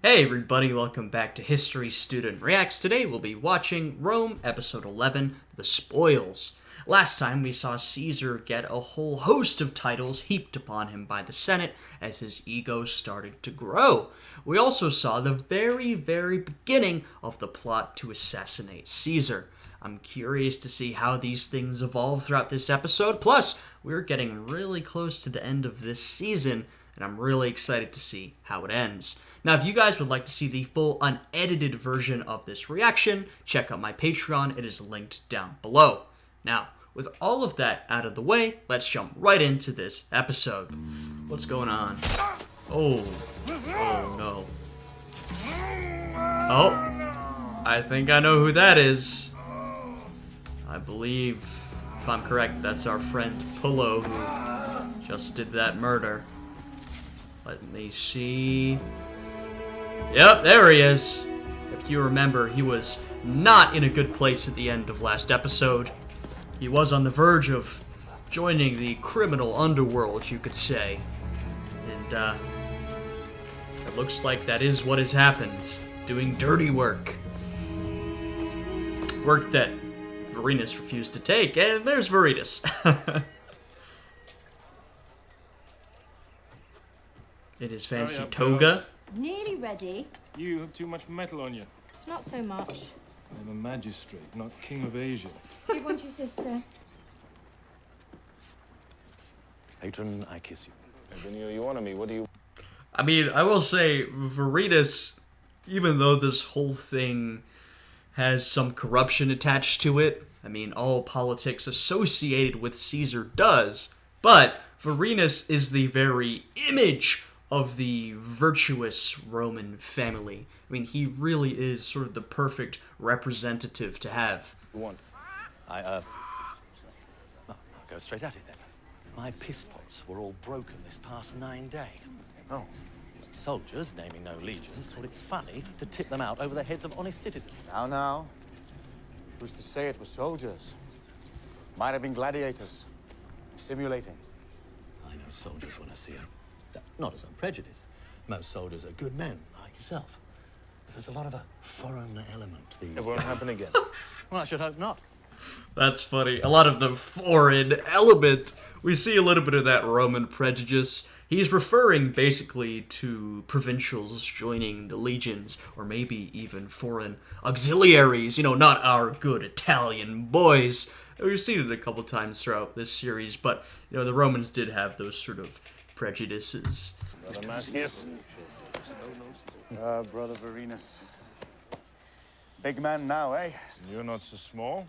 Hey everybody, welcome back to History Student Reacts. Today we'll be watching Rome, Episode 11, The Spoils. Last time we saw Caesar get a whole host of titles heaped upon him by the Senate as his ego started to grow. We also saw the very beginning of the plot to assassinate Caesar. I'm curious to see how these things evolve throughout this episode. Plus, we're getting really close to the end of this season, and I'm really excited to see how it ends. Now, if you guys would like to see the full unedited version of this reaction, check out my Patreon. It is linked down below. Now, with all of that out of the way, let's jump right into this episode. What's going on? Oh no. Oh, I think I know who that is. I believe, if I'm correct, that's our friend Pullo who just did that murder. Let me see. Yep, there he is. If you remember, he was not in a good place at the end of last episode. He was on the verge of joining the criminal underworld, you could say. And, it looks like that is what has happened. Doing dirty work. Work that Vorenus refused to take, and there's Vorenus. In his fancy toga. Nearly ready. You have too much metal on you. It's not so much. I'm a magistrate, not king of Asia. Do you want your sister? Patron, I kiss you. Benio, you honor me. What do you... I mean, I will say, Vorenus, even though this whole thing has some corruption attached to it, I mean, all politics associated with Caesar does, but Vorenus is the very image of the virtuous Roman family. I mean, he really is sort of the perfect representative to have. You want? I'll go straight at it then. My piss pots were all broken this past 9 days. Oh. Soldiers, naming no legions, thought it funny to tip them out over the heads of honest citizens. Now. Who's to say it was soldiers? Might have been gladiators. Simulating. I know soldiers when I see them. Not as I'm prejudiced. Most soldiers are good men, like yourself. But there's a lot of a foreign element to these It won't days. happen again. Well, I should hope not. That's funny. A lot of the foreign element. We see a little bit of that Roman prejudice. He's referring basically to provincials joining the legions, or maybe even foreign auxiliaries, you know, not our good Italian boys. We've seen it a couple times throughout this series, but, you know, the Romans did have those sort of prejudices. Brother Mascius. Brother Vorenus. Big man now, eh? You're not so small.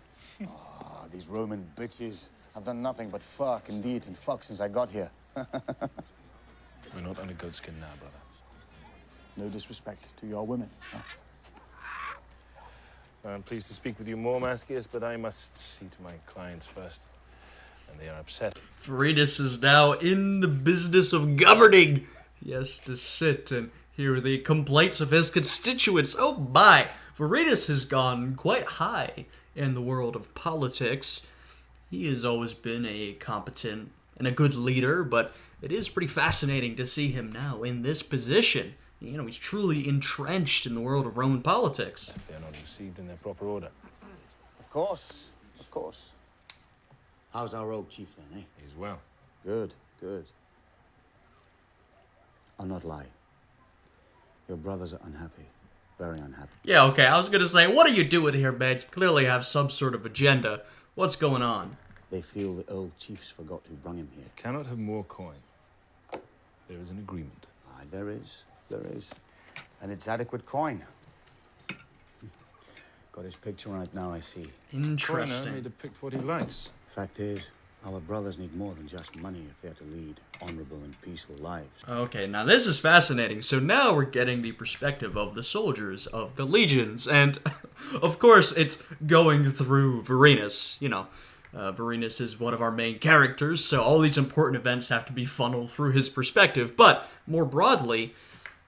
These Roman bitches have done nothing but fuck and eat and fuck since I got here. We're not under good skin now, brother. No disrespect to your women. Huh? I'm pleased to speak with you more, Mascius, but I must see to my clients first. And they are upset. Vorenus is now in the business of governing. He has to sit and hear the complaints of his constituents. Oh my! Vorenus has gone quite high in the world of politics. He has always been a competent and a good leader, but it is pretty fascinating to see him now in this position. You know, he's truly entrenched in the world of Roman politics. If they're not received in their proper order. Of course. How's our old chief then, eh? He's well. Good. I'll not lie. Your brothers are unhappy. Very unhappy. Yeah, okay, I was gonna say, what are you doing here, man? You clearly have some sort of agenda. What's going on? They feel the old chiefs forgot who brung him here. Cannot have more coin. There is an agreement. Aye, there is. And it's adequate coin. Got his picture on it now, I see. Coiner may Interesting. depict what he likes. Fact is, our brothers need more than just money if they're to lead honorable and peaceful lives. Okay, now this is fascinating. So now we're getting the perspective of the soldiers of the legions, and of course it's going through Vorenus. You know, Vorenus is one of our main characters, so all these important events have to be funneled through his perspective. But more broadly,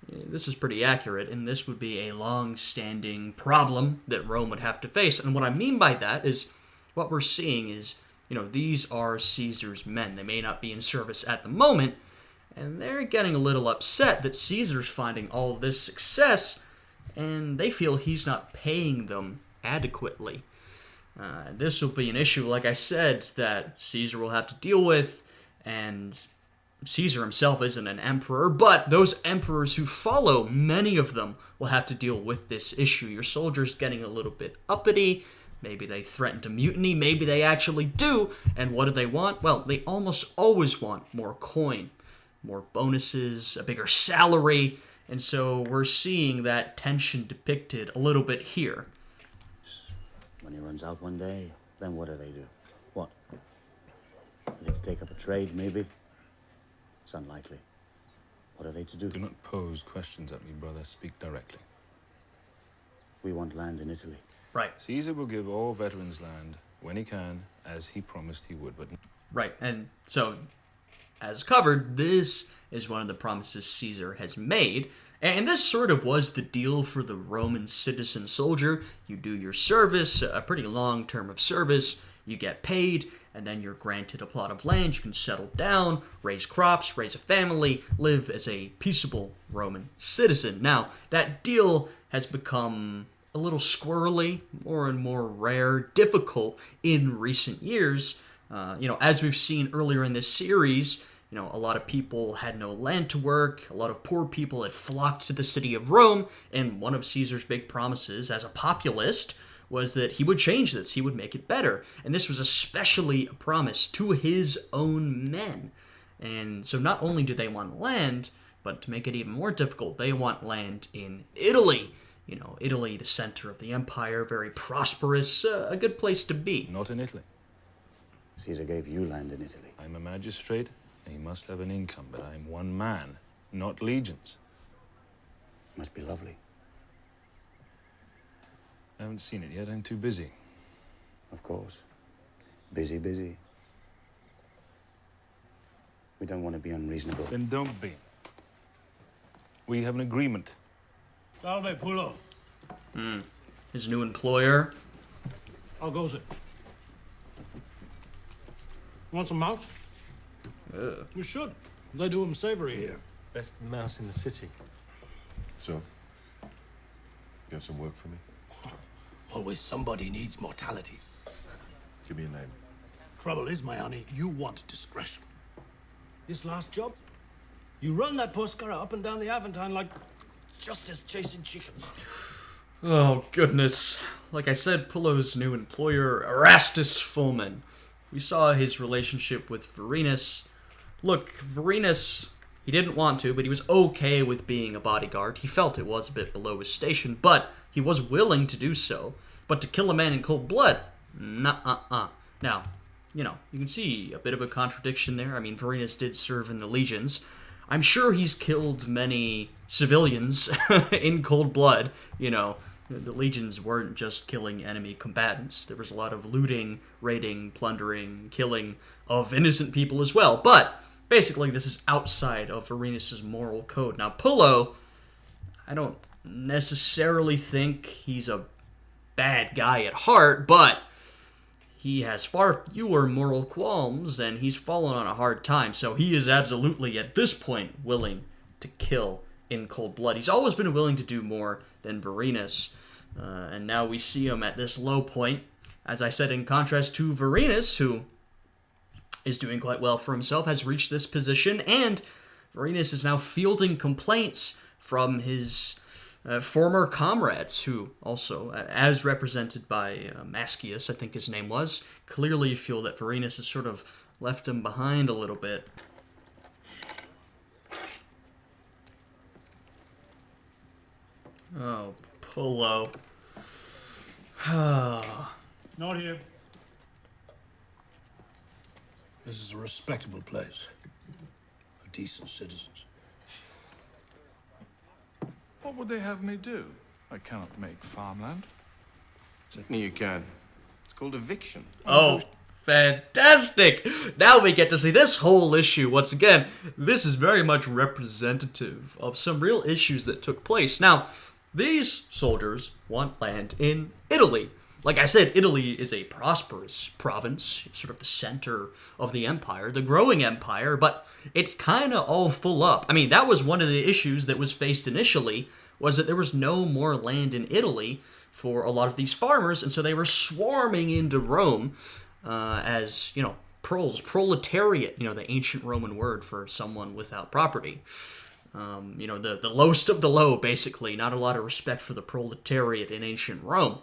this is pretty accurate, and this would be a long-standing problem that Rome would have to face. And what I mean by that is, what we're seeing is, you know, these are Caesar's men. They may not be in service at the moment, and they're getting a little upset that Caesar's finding all this success, and they feel he's not paying them adequately. This will be an issue, like I said, that Caesar will have to deal with, and Caesar himself isn't an emperor, but those emperors who follow, many of them will have to deal with this issue. Your soldiers getting a little bit uppity, maybe they threaten to mutiny, maybe they actually do, and what do they want? Well, they almost always want more coin, more bonuses, a bigger salary, and so we're seeing that tension depicted a little bit here. Money runs out one day, then what do they do? What? Are they to take up a trade, maybe? It's unlikely. What are they to do? Do not pose questions at me, brother. Speak directly. We want land in Italy. Right. Caesar will give all veterans land when he can, as he promised he would, but Right, and so, as covered, this is one of the promises Caesar has made, and this sort of was the deal for the Roman citizen soldier. You do your service, a pretty long term of service, you get paid, and then you're granted a plot of land, you can settle down, raise crops, raise a family, live as a peaceable Roman citizen. Now, that deal has become a little squirrely, more and more rare, difficult in recent years. As we've seen earlier in this series, a lot of people had no land to work, a lot of poor people had flocked to the city of Rome, and one of Caesar's big promises as a populist was that he would change this, he would make it better. And this was especially a promise to his own men. And so not only do they want land, but to make it even more difficult, they want land in Italy. Italy, the center of the empire, very prosperous, a good place to be. not in Italy. Caesar gave you land in Italy. I'm a magistrate, and he must have an income, but I'm one man, not legions. Must be lovely. I haven't seen it yet. I'm too busy. Of course. Busy, busy. We don't want to be unreasonable. Then don't be. We have an agreement. Salve, Pulo. His new employer. How goes it? Want some mouse? We should. They do them savory here. Best mouse in the city. So, you have some work for me? Always somebody needs mortality. Give me a name. Trouble is, my honey, you want discretion. This last job, you run that Poscara up and down the Aventine like justice chasing chickens. Oh, goodness. Like I said, Pullo's new employer, Erastus Fulman. We saw his relationship with Vorenus. Look, Vorenus, he didn't want to, but he was okay with being a bodyguard. He felt it was a bit below his station, but he was willing to do so. But to kill a man in cold blood, nuh-uh-uh. Now, you can see a bit of a contradiction there. I mean, Vorenus did serve in the legions. I'm sure he's killed many civilians in cold blood. The legions weren't just killing enemy combatants. There was a lot of looting, raiding, plundering, killing of innocent people as well. But basically, this is outside of Vorenus' moral code. Now, Pullo, I don't necessarily think he's a bad guy at heart, but he has far fewer moral qualms, and he's fallen on a hard time, so he is absolutely, at this point, willing to kill in cold blood. He's always been willing to do more than Vorenus, and now we see him at this low point, as I said, in contrast to Vorenus, who is doing quite well for himself, has reached this position, and Vorenus is now fielding complaints from his former comrades, who also, as represented by Mascius, I think his name was, clearly feel that Vorenus has sort of left him behind a little bit. Oh, Pullo. Not here. This is a respectable place for decent citizens. What would they have me do? I cannot make farmland. Certainly you can. It's called eviction. Oh, fantastic! Now we get to see this whole issue once again. This is very much representative of some real issues that took place. Now, these soldiers want land in Italy. Like I said, Italy is a prosperous province, sort of the center of the empire, the growing empire, but it's kind of all full up. I mean, that was one of the issues that was faced initially, was that there was no more land in Italy for a lot of these farmers, and so they were swarming into Rome as, proletariat, the ancient Roman word for someone without property. The lowest of the low, basically. Not a lot of respect for the proletariat in ancient Rome.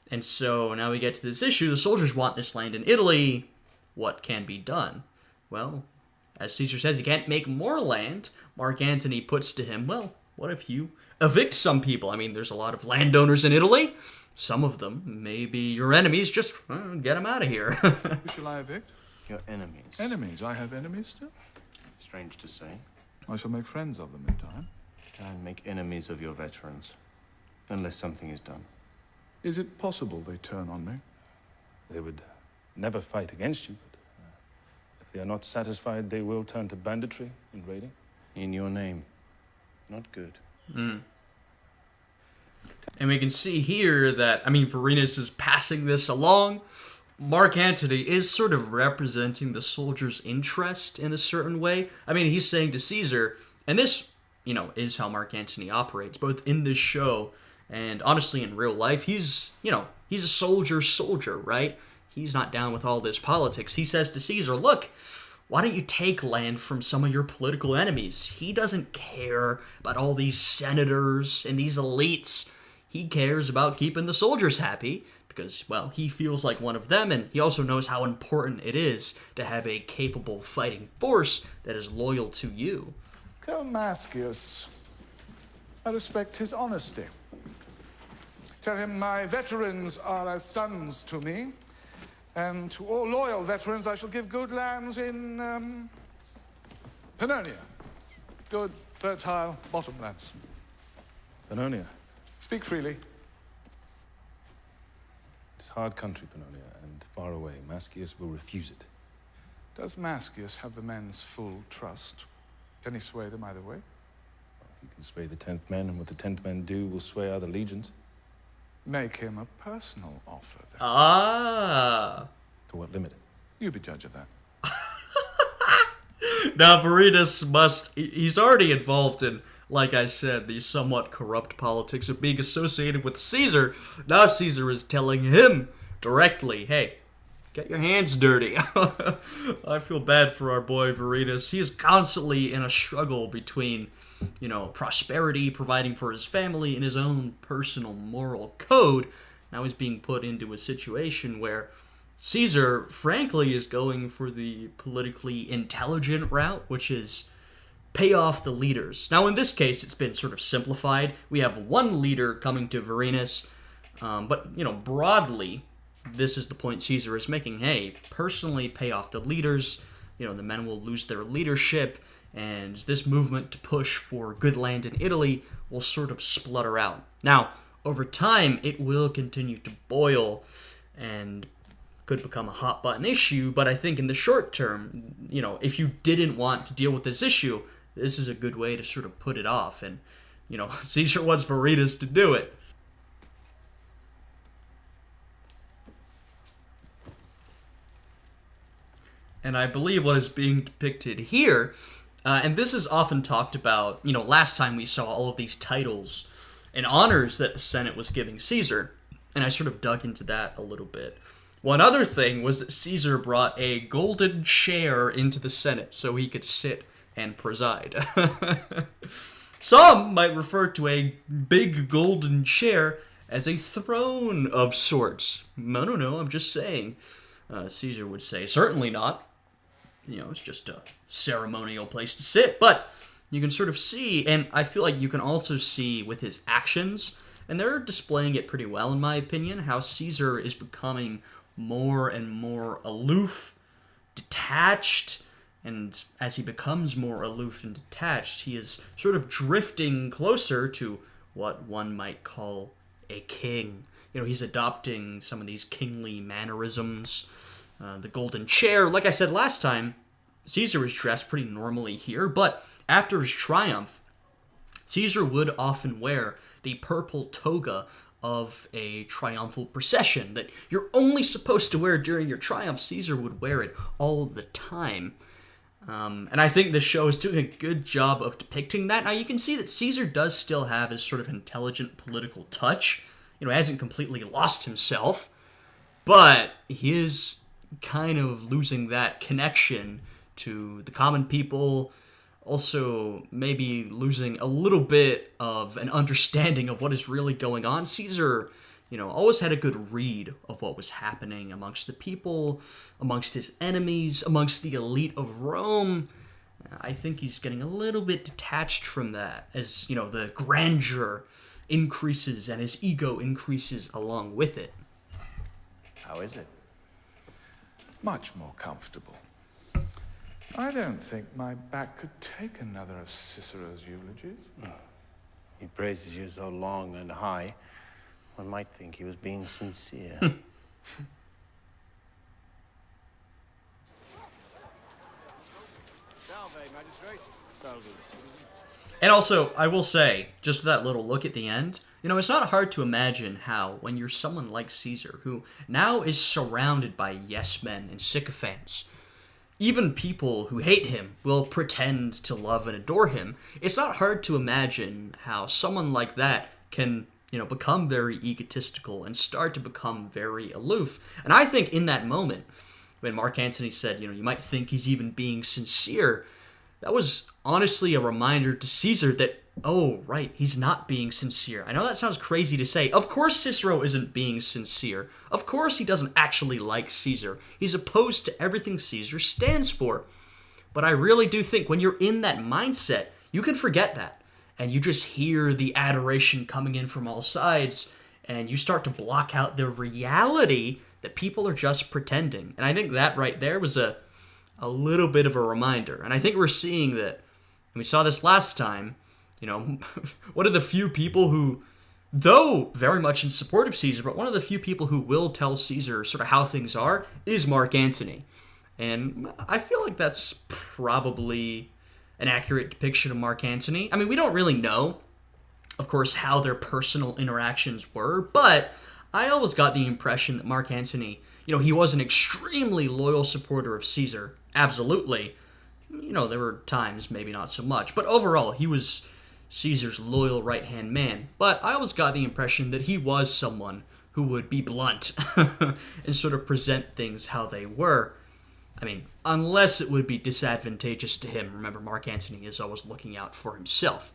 And so now we get to this issue. The soldiers want this land in Italy. What can be done? Well, as Caesar says, he can't make more land. Mark Antony puts to him, well, what if you evict some people? I mean, there's a lot of landowners in Italy. Some of them may be your enemies. Just get them out of here. Who shall I evict? Your enemies. Enemies? I have enemies still? Strange to say. I shall make friends of them in time. Try and make enemies of your veterans. Unless something is done. Is it possible they turn on me? They would never fight against you, but if they are not satisfied, they will turn to banditry and raiding. In your name. Not good. And we can see here that, Vorenus is passing this along. Mark Antony is sort of representing the soldier's interest in a certain way. He's saying to Caesar, and this, is how Mark Antony operates, both in this show and honestly in real life. He's a soldier, right? He's not down with all this politics. He says to Caesar, look, why don't you take land from some of your political enemies? He doesn't care about all these senators and these elites. He cares about keeping the soldiers happy because, well, he feels like one of them, and he also knows how important it is to have a capable fighting force that is loyal to you. Tell Mascius I respect his honesty. Tell him my veterans are as sons to me, and to all loyal veterans I shall give good lands in Pannonia. Good, fertile bottomlands. Pannonia. Speak freely. It's hard country, Pannonia, and far away. Mascius will refuse it. Does Mascius have the men's full trust? Can he sway them either way? He can sway the 10th men, and what the 10th men do will sway other legions. Make him a personal offer, then. Ah. To what limit? You be judge of that. Now, Vorenus he's already involved in, like I said, the somewhat corrupt politics of being associated with Caesar. Now Caesar is telling him directly, hey, get your hands dirty. I feel bad for our boy Vorenus. He is constantly in a struggle between, prosperity, providing for his family, and his own personal moral code. Now he's being put into a situation where Caesar, frankly, is going for the politically intelligent route, which is pay off the leaders. Now, in this case, it's been sort of simplified. We have one leader coming to Vorenus, but, broadly, this is the point Caesar is making. Hey, personally pay off the leaders. The men will lose their leadership, and this movement to push for good land in Italy will sort of splutter out. Now, over time, it will continue to boil and could become a hot button issue, but I think in the short term, if you didn't want to deal with this issue, this is a good way to sort of put it off, and, Caesar wants Vorenus to do it. And I believe what is being depicted here, and this is often talked about, last time we saw all of these titles and honors that the Senate was giving Caesar, and I sort of dug into that a little bit. One other thing was that Caesar brought a golden chair into the Senate so he could sit and preside. Some might refer to a big golden chair as a throne of sorts. No, I'm just saying. Caesar would say, certainly not. It's just a ceremonial place to sit. But you can sort of see, and I feel like you can also see with his actions, and they're displaying it pretty well in my opinion, how Caesar is becoming more and more aloof, detached, and as he becomes more aloof and detached, he is sort of drifting closer to what one might call a king. He's adopting some of these kingly mannerisms. The golden chair, like I said last time, Caesar was dressed pretty normally here, but after his triumph, Caesar would often wear the purple toga of a triumphal procession that you're only supposed to wear during your triumph. Caesar would wear it all the time. And I think this show is doing a good job of depicting that. Now, you can see that Caesar does still have his sort of intelligent political touch. He hasn't completely lost himself, but he is kind of losing that connection to the common people, also maybe losing a little bit of an understanding of what is really going on. Caesar, always had a good read of what was happening amongst the people, amongst his enemies, amongst the elite of Rome. I think he's getting a little bit detached from that as, the grandeur increases and his ego increases along with it. How is it? Much more comfortable. I don't think my back could take another of Cicero's eulogies. He praises you so long and high, one might think he was being sincere. And also, I will say, just that little look at the end, it's not hard to imagine how, when you're someone like Caesar, who now is surrounded by yes men and sycophants, even people who hate him will pretend to love and adore him. It's not hard to imagine how someone like that can, become very egotistical and start to become very aloof. And I think in that moment, when Mark Antony said, you might think he's even being sincere, that was honestly a reminder to Caesar that, oh, right, he's not being sincere. I know that sounds crazy to say. Of course Cicero isn't being sincere. Of course he doesn't actually like Caesar. He's opposed to everything Caesar stands for. But I really do think when you're in that mindset, you can forget that. And you just hear the adoration coming in from all sides, and you start to block out the reality that people are just pretending. And I think that right there was a little bit of a reminder. And I think we're seeing that, and we saw this last time, one of the few people who, though very much in support of Caesar, but one of the few people who will tell Caesar sort of how things are is Mark Antony. And I feel like that's probably an accurate depiction of Mark Antony. I mean, we don't really know, of course, how their personal interactions were, but I always got the impression that Mark Antony, he was an extremely loyal supporter of Caesar. Absolutely. There were times, maybe not so much, but overall, he was Caesar's loyal right-hand man. But I always got the impression that he was someone who would be blunt and sort of present things how they were. I mean, unless it would be disadvantageous to him. Remember, Mark Antony is always looking out for himself.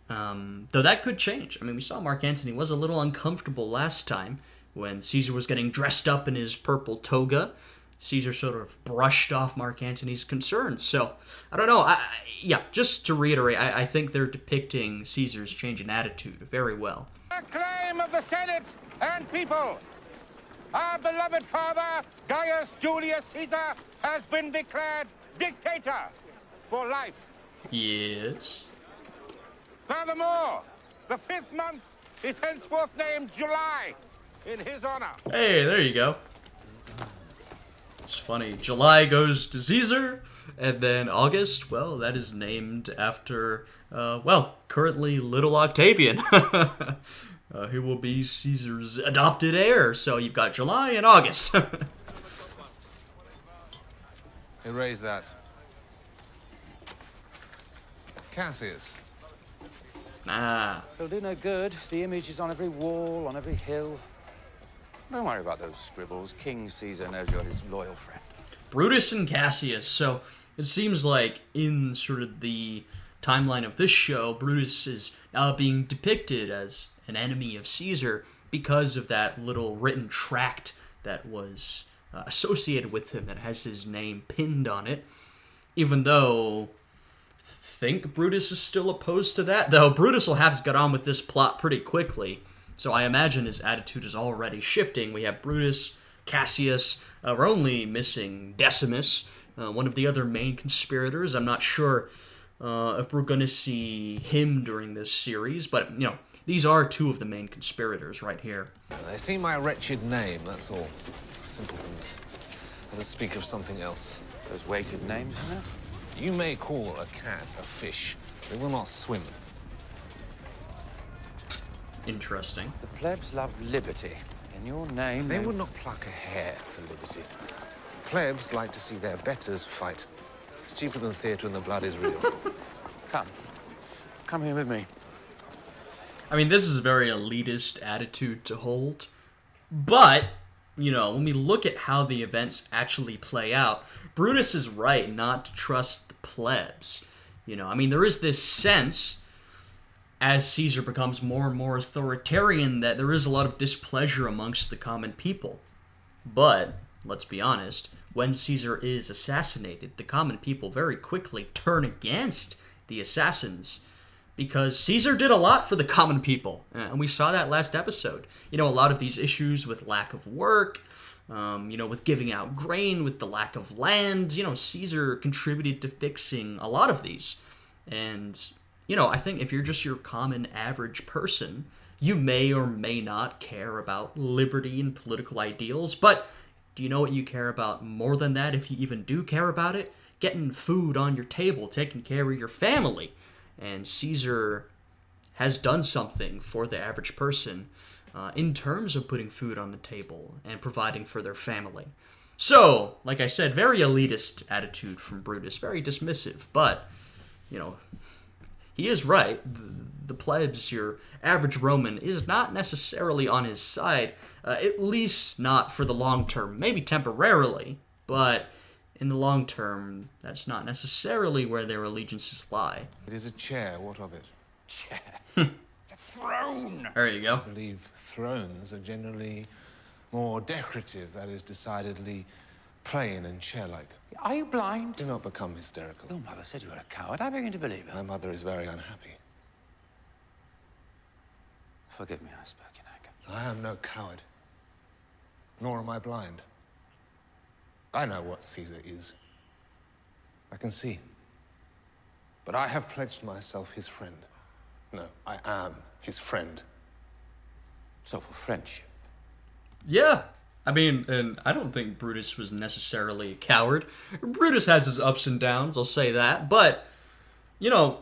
Though that could change. I mean, we saw Mark Antony was a little uncomfortable last time when Caesar was getting dressed up in his purple toga. Caesar sort of brushed off Mark Antony's concerns. So, I don't know. Just to reiterate, I think they're depicting Caesar's change in attitude very well. Acclaim of the Senate and people! Our beloved father, Gaius Julius Caesar, has been declared dictator for life. Yes. Furthermore, the 5th month is henceforth named July in his honor. Hey, there you go. It's funny. July goes to Caesar, and then August, well, that is named after, currently little Octavian. He will be Caesar's adopted heir. So you've got July and August. Erase that. Cassius. It'll do no good. The image is on every wall, on every hill. Don't worry about those scribbles. King Caesar knows you're his loyal friend. Brutus and Cassius. So it seems like in sort of the timeline of this show, Brutus is now being depicted as an enemy of Caesar because of that little written tract that was associated with him that has his name pinned on it. Even though I think Brutus is still opposed to that, though Brutus will have to get on with this plot pretty quickly. So I imagine his attitude is already shifting. We have Brutus, Cassius, we're only missing Decimus, one of the other main conspirators. I'm not sure if we're going to see him during this series, but, these are two of the main conspirators right here. They see my wretched name, that's all. Simpletons. Let us speak of something else. Those weighted names, isn't it? You may call a cat a fish. They will not swim. interesting. The plebs love liberty. In your name, They would not pluck a hair for liberty. Plebs like to see their betters fight. It's cheaper than theatre and the blood is real. Come. Come here with me. I mean, this is a very elitist attitude to hold. But, you know, when we look at how the events actually play out, Brutus is right not to trust the plebs. You know, I mean, there is this sense, as Caesar becomes more and more authoritarian, that there is a lot of displeasure amongst the common people. But, let's be honest, when Caesar is assassinated, the common people very quickly turn against the assassins, because Caesar did a lot for the common people, and we saw that last episode. You know, a lot of these issues with lack of work, you know, with giving out grain, with the lack of land, you know, Caesar contributed to fixing a lot of these. And, you know, I think if you're just your common average person, you may or may not care about liberty and political ideals, but do you know what you care about more than that, if you even do care about it? Getting food on your table, taking care of your family. And Caesar has done something for the average person in terms of putting food on the table and providing for their family. So, like I said, very elitist attitude from Brutus, very dismissive, but, you know, he is right. The plebs, your average Roman, is not necessarily on his side, at least not for the long term, maybe temporarily, but in the long term, that's not necessarily where their allegiances lie. It is a chair, what of it? Chair. The throne! There you go. I believe thrones are generally more decorative, that is decidedly plain and chair-like. Are you blind? Do not become hysterical. Your mother said you were a coward. I begin to believe her. My mother is very unhappy. Forgive me, I spoke in anger. I am no coward. Nor am I blind. I know what Caesar is. I can see. But I have pledged myself his friend. No, I am his friend. So for friendship. Yeah. I mean, and I don't think Brutus was necessarily a coward. Brutus has his ups and downs, I'll say that. But, you know,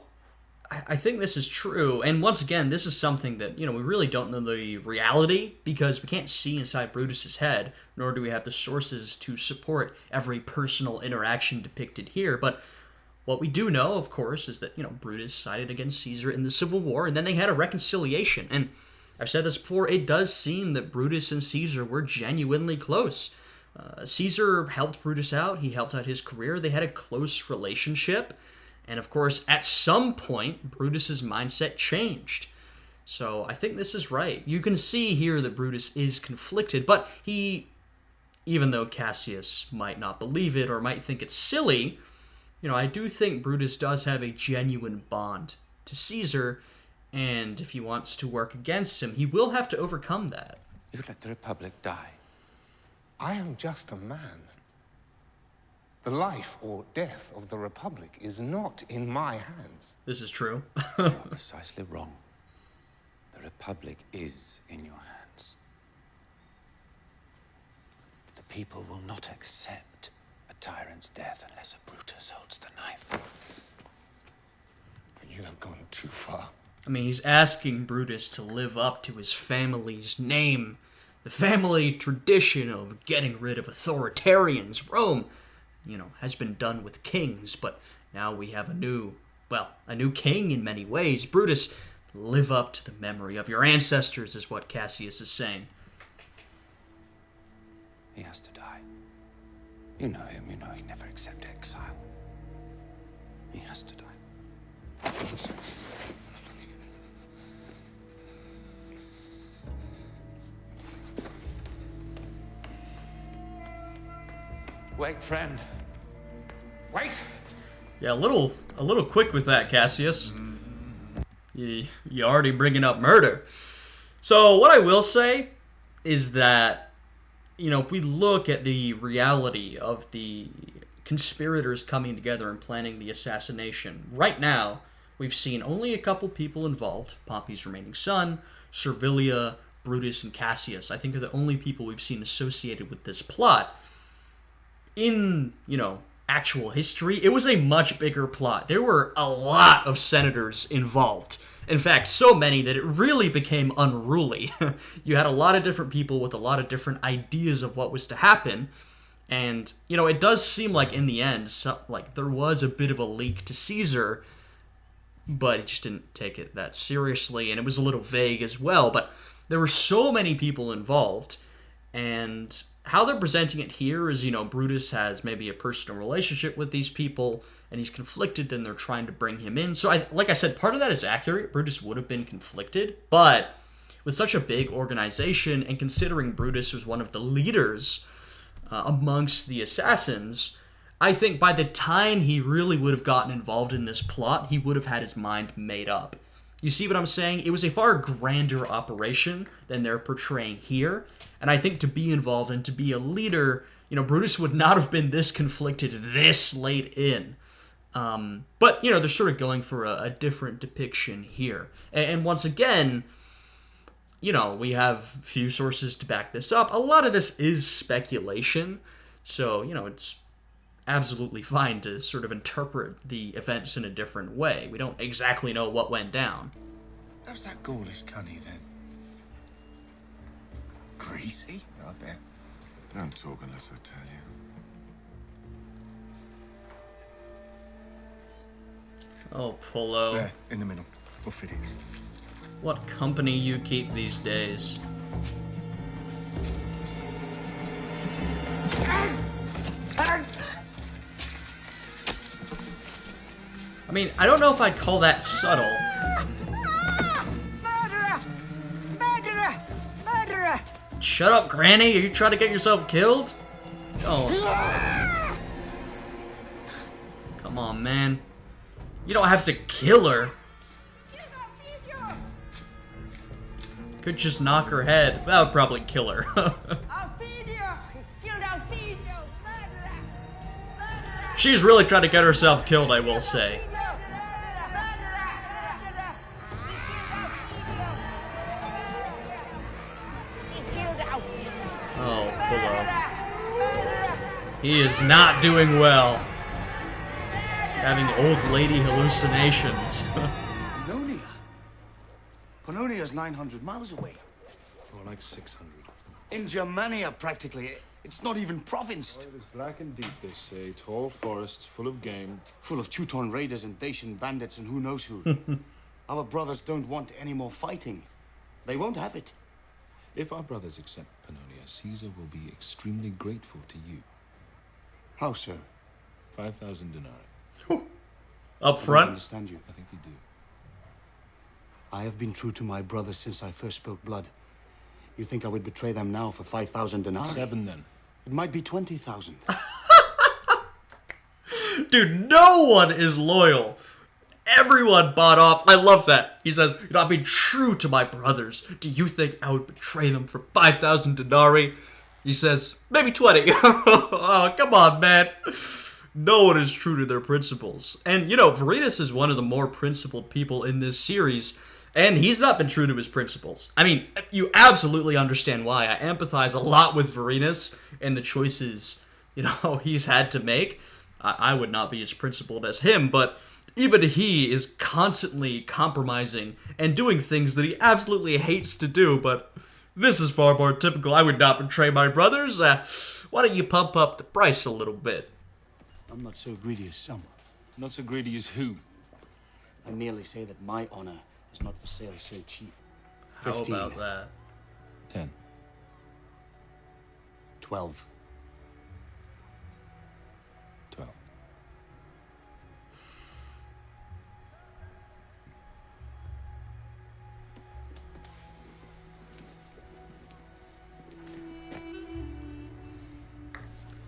I think this is true. And once again, this is something that, you know, we really don't know the reality because we can't see inside Brutus's head, nor do we have the sources to support every personal interaction depicted here. But what we do know, of course, is that, you know, Brutus sided against Caesar in the Civil War, and then they had a reconciliation. And I've said this before, it does seem that Brutus and Caesar were genuinely close. Caesar helped Brutus out. He helped out his career. They had a close relationship. And of course, at some point, Brutus's mindset changed. So I think this is right. You can see here that Brutus is conflicted, but he, even though Cassius might not believe it or might think it's silly, you know, I do think Brutus does have a genuine bond to Caesar, and if he wants to work against him, he will have to overcome that. You'd let the Republic die. I am just a man. The life or death of the Republic is not in my hands. This is true. You are precisely wrong. The Republic is in your hands. The people will not accept a tyrant's death unless a Brutus holds the knife. But you have gone too far. I mean, he's asking Brutus to live up to his family's name, the family tradition of getting rid of authoritarians. Rome, you know, has been done with kings, but now we have a new king in many ways. Brutus, live up to the memory of your ancestors is what Cassius is saying. He has to die. You know him, you know he'd never accept exile. He has to die. Wait, friend. Wait! Yeah, a little quick with that, Cassius. You already bringing up murder. So what I will say is that, you know, if we look at the reality of the conspirators coming together and planning the assassination, right now, we've seen only a couple people involved. Pompey's remaining son, Servilia, Brutus, and Cassius, I think are the only people we've seen associated with this plot. In, you know, actual history, it was a much bigger plot. There were a lot of senators involved. In fact, so many that it really became unruly. You had a lot of different people with a lot of different ideas of what was to happen. And, it does seem like in the end, there was a bit of a leak to Caesar, but he just didn't take it that seriously, and it was a little vague as well. But there were so many people involved, and how they're presenting it here is, Brutus has maybe a personal relationship with these people, and he's conflicted, and they're trying to bring him in. So, like I said, part of that is accurate. Brutus would have been conflicted, but with such a big organization, and considering Brutus was one of the leaders amongst the assassins, I think by the time he really would have gotten involved in this plot, he would have had his mind made up. You see what I'm saying? It was a far grander operation than they're portraying here, and I think to be involved and to be a leader, Brutus would not have been this conflicted this late in. But, they're sort of going for a different depiction here. And once again, we have few sources to back this up. A lot of this is speculation, so, it's absolutely fine to sort of interpret the events in a different way. We don't exactly know what went down. How's that Gaulish cunny, then? Greasy, I bet. Don't talk unless I tell you. Oh, Pullo. There, in the middle. Off it is. What company you keep these days. I mean, I don't know if I'd call that subtle. Murderer! Murderer! Murderer! Shut up, Granny! Are you trying to get yourself killed? Oh. Come on, man. You don't have to kill her. Could just knock her head. That would probably kill her. She's really trying to get herself killed, I will say. Oh, Pullo. He is not doing well. He's having old lady hallucinations. Pannonia. Pannonia's 900 miles away. More like 600. In Germania, practically. It's not even provinced. Well, it is black and deep, they say. Tall forests, full of game. Full of Teuton raiders and Dacian bandits and who knows who. Our brothers don't want any more fighting. They won't have it. If our brothers accept Pannonia, Caesar will be extremely grateful to you. How so? 5,000 denarii. Up I front? don't understand you. I think you do. I have been true to my brothers since I first spilled blood. You think I would betray them now for 5,000 denarii? 7 then. It might be 20,000. Dude, no one is loyal. Everyone bought off. I love that. He says, I've been true to my brothers. Do you think I would betray them for 5,000 denarii? He says, maybe 20. Oh, come on, man. No one is true to their principles. And, Vorenus is one of the more principled people in this series, and he's not been true to his principles. I mean, you absolutely understand why. I empathize a lot with Vorenus and the choices, he's had to make. I would not be as principled as him, but even he is constantly compromising and doing things that he absolutely hates to do, but this is far more typical. I would not betray my brothers. Why don't you pump up the price a little bit? I'm not so greedy as some. Not so greedy as who? I merely say that my honor is not for sale so cheap. How 15. about that? 10. 12. 12.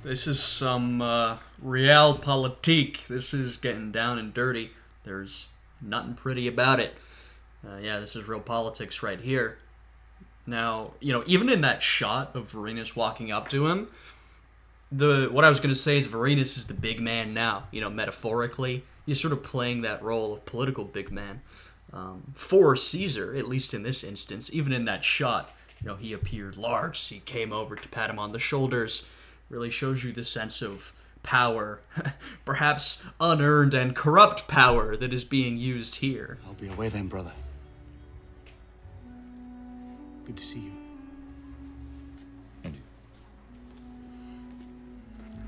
This is some realpolitik. This is getting down and dirty. There's nothing pretty about it. Yeah, this is real politics right here. Now, even in that shot of Vorenus walking up to him, what I was going to say is Vorenus is the big man now. Metaphorically, he's sort of playing that role of political big man for Caesar, at least in this instance. Even in that shot, he appeared large, so he came over to pat him on the shoulders. Really shows you the sense of power, perhaps unearned and corrupt power that is being used here. I'll be away then, brother. Good to see you. And you.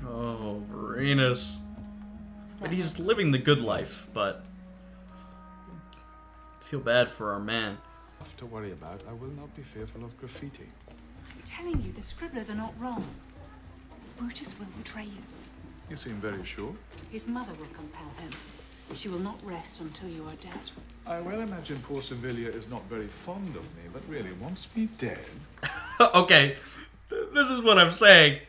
Oh, Vorenus. But he's living the good life, but I feel bad for our man. Enough to worry about. I will not be fearful of graffiti. I'm telling you, the scribblers are not wrong. Brutus will betray you. You seem very sure. His mother will compel him. She will not rest until you are dead. I well imagine poor Servilia is not very fond of me, but really wants me dead. Okay, this is what I'm saying.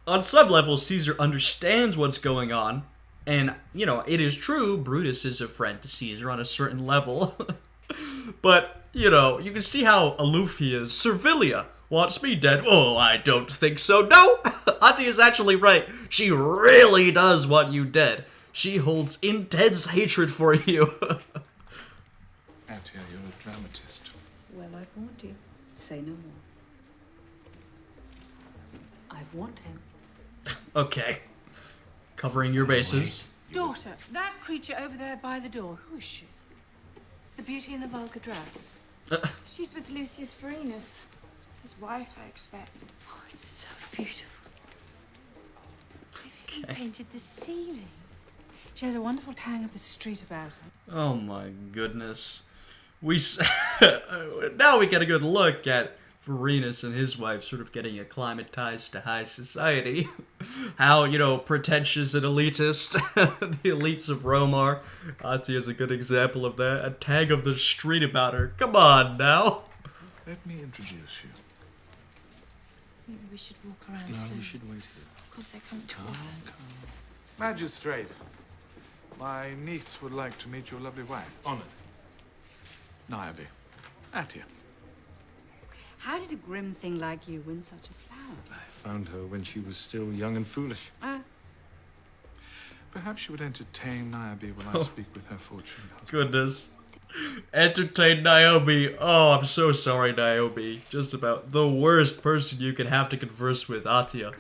On some level, Caesar understands what's going on. And, you know, it is true, Brutus is a friend to Caesar on a certain level. But, you know, you can see how aloof he is. Servilia wants me dead. Oh, I don't think so. No! Atia is actually right. She really does want you dead. She holds intense hatred for you. Atia, you're a dramatist. Well, I've warned you. Say no more. I've warned him. Okay. Covering your bases. Daughter, that creature over there by the door, who is she? The beauty in the vulgar dress. She's with Lucius Vorenus. His wife, I expect. Oh, it's so beautiful. He painted the ceiling. She has a wonderful tang of the street about her. Oh my goodness. Now we get a good look at Vorenus and his wife sort of getting acclimatized to high society. How, you know, pretentious and elitist the elites of Rome are. Atia is a good example of that. A tag of the street about her. Come on now. Let me introduce you. Maybe we should walk around. No, slowly. we should wait here. Of course, they're coming towards us. Magistrate, my niece would like to meet your lovely wife. Honored. Niobe. Atia. How did a grim thing like you win such a flower? I found her when she was still young and foolish. Perhaps you would entertain Niobe when I speak with her fortune husband. Goodness. Entertain Niobe. Oh, I'm so sorry, Niobe. Just about the worst person you could have to converse with, Atia.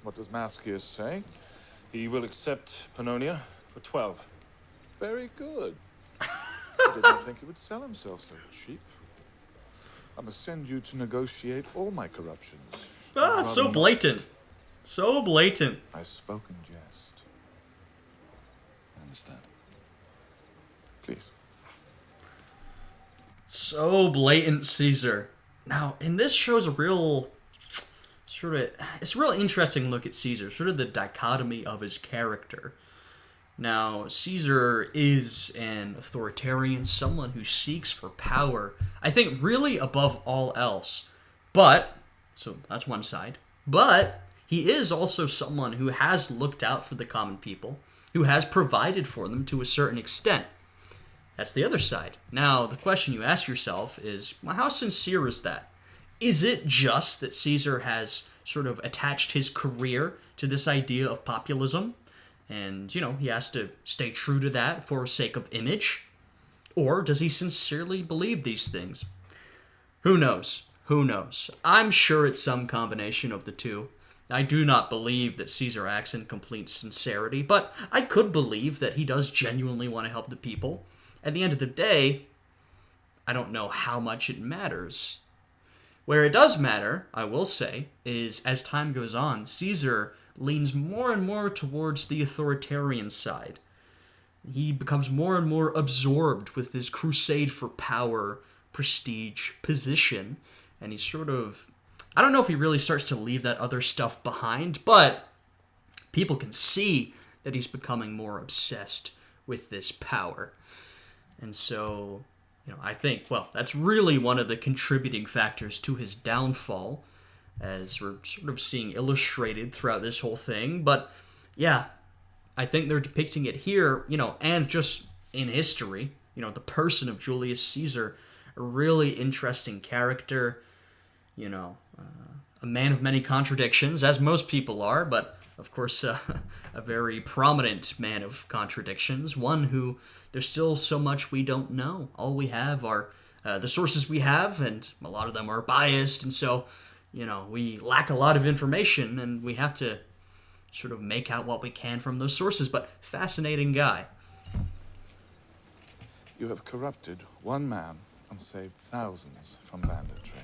What does Mascius say? He will accept Pannonia for 12. Very good. I did not think he would sell himself so cheap. I must send you to negotiate all my corruptions. Ah, so blatant. So blatant. I spoke in jest. I understand. Please. So blatant, Caesar. Now, and this shows a real it's a real interesting look at Caesar, sort of the dichotomy of his character. Now, Caesar is an authoritarian, someone who seeks for power, I think really above all else. But, so that's one side, but he is also someone who has looked out for the common people, who has provided for them to a certain extent. That's the other side. Now, the question you ask yourself is, well, how sincere is that? Is it just that Caesar has sort of attached his career to this idea of populism? And, you know, he has to stay true to that for sake of image? Or does he sincerely believe these things? Who knows? Who knows? I'm sure it's some combination of the two. I do not believe that Caesar acts in complete sincerity, but I could believe that he does genuinely want to help the people. At the end of the day, I don't know how much it matters. Where it does matter, I will say, is as time goes on, Caesar leans more and more towards the authoritarian side. He becomes more and more absorbed with his crusade for power, prestige, position, and he's sort of... I don't know if he really starts to leave that other stuff behind, but people can see that he's becoming more obsessed with this power. And so, you know, I think, well, that's really one of the contributing factors to his downfall, as we're sort of seeing illustrated throughout this whole thing. But, yeah, I think they're depicting it here, you know, and just in history, you know, the person of Julius Caesar, a really interesting character, you know, a man of many contradictions, as most people are, but, of course, a very prominent man of contradictions, one who there's still so much we don't know. All we have are the sources we have, and a lot of them are biased, and so, you know, we lack a lot of information, and we have to sort of make out what we can from those sources, but fascinating guy. You have corrupted one man and saved thousands from banditry.